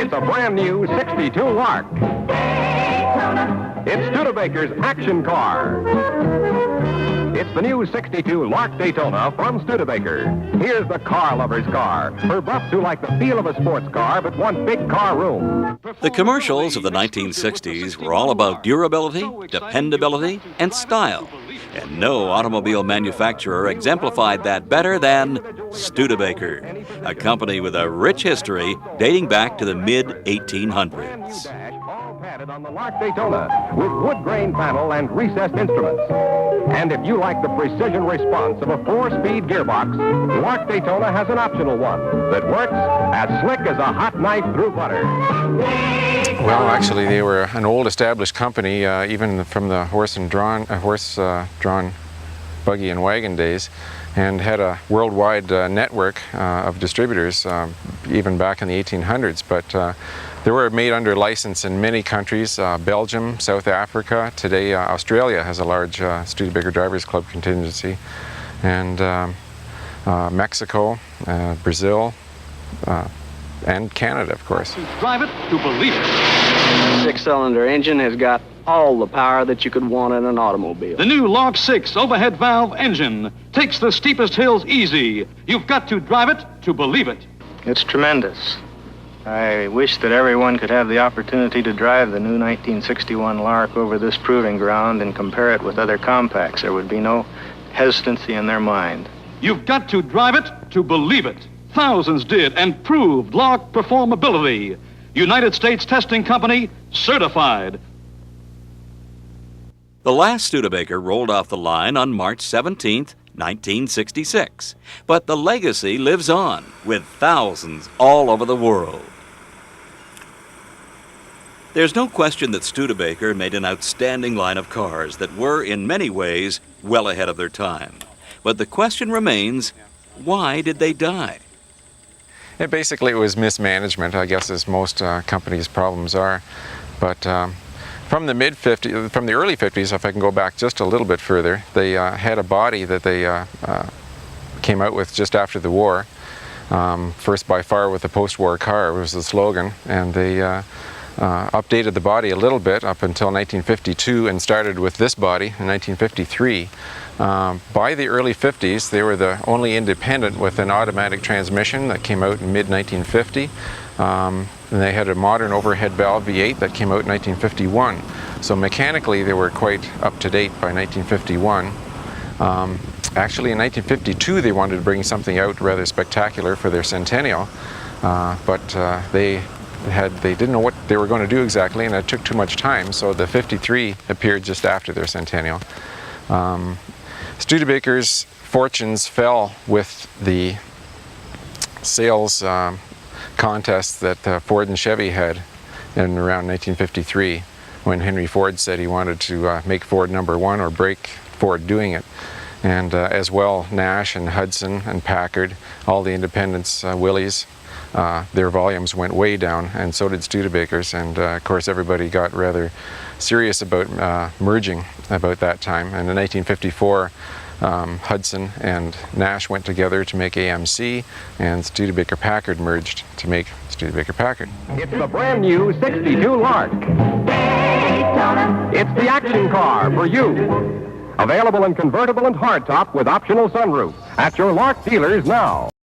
It's a brand new 62 Lark. It's Studebaker's action car. It's the new 62 Lark Daytona from Studebaker. Here's the car lover's car, for buffs who like the feel of a sports car but want big car room. The commercials of the 1960s were all about durability, dependability, and style. And no automobile manufacturer exemplified that better than Studebaker, a company with a rich history dating back to the mid-1800s. All padded on the Lark Daytona with wood grain panel and recessed instruments. And if you like the precision response of a 4-speed gearbox, Lark Daytona has an optional one that works as slick as a hot knife through butter. Well, actually, they were an old established company, even from the horse-drawn buggy and wagon days, and had a worldwide network of distributors, even back in the 1800s. But they were made under license in many countries, Belgium, South Africa. Today, Australia has a large Studebaker Drivers Club contingency, and Mexico, Brazil, and Canada, of course. Drive it to believe it. The 6-cylinder engine has got all the power that you could want in an automobile. The new Lark 6 overhead valve engine takes the steepest hills easy. You've got to drive it to believe it. It's tremendous. I wish that everyone could have the opportunity to drive the new 1961 Lark over this proving ground and compare it with other compacts. There would be no hesitancy in their mind. You've got to drive it to believe it. Thousands did and proved Lark performability. United States Testing Company certified. The last Studebaker rolled off the line on March 17th, 1966. But the legacy lives on with thousands all over the world. There's no question that Studebaker made an outstanding line of cars that were, in many ways, well ahead of their time. But the question remains, why did they die? Basically, it was mismanagement, I guess, as most companies' problems are. But from the early 50s, if I can go back just a little bit further, they had a body that they came out with just after the war. First by far with the post-war car was the slogan, and they updated the body a little bit up until 1952 and started with this body in 1953. By the early 50s, they were the only independent with an automatic transmission that came out in mid-1950. And they had a modern overhead valve V8 that came out in 1951. So mechanically, they were quite up to date by 1951. Actually, in 1952, they wanted to bring something out rather spectacular for their centennial, but they didn't know what they were going to do exactly, and it took too much time. So the 53 appeared just after their centennial. Studebaker's fortunes fell with the sales contests that Ford and Chevy had in around 1953, when Henry Ford said he wanted to make Ford #1 or break Ford doing it. And as well, Nash and Hudson and Packard, all the independents, Willys, their volumes went way down, and so did Studebaker's. And of course, everybody got rather serious about merging about that time. And in 1954, Hudson and Nash went together to make AMC, and Studebaker Packard merged to make Studebaker Packard. It's the brand new 62 Lark. It's the action car for you. Available in convertible and hardtop with optional sunroof at your Lark dealers now.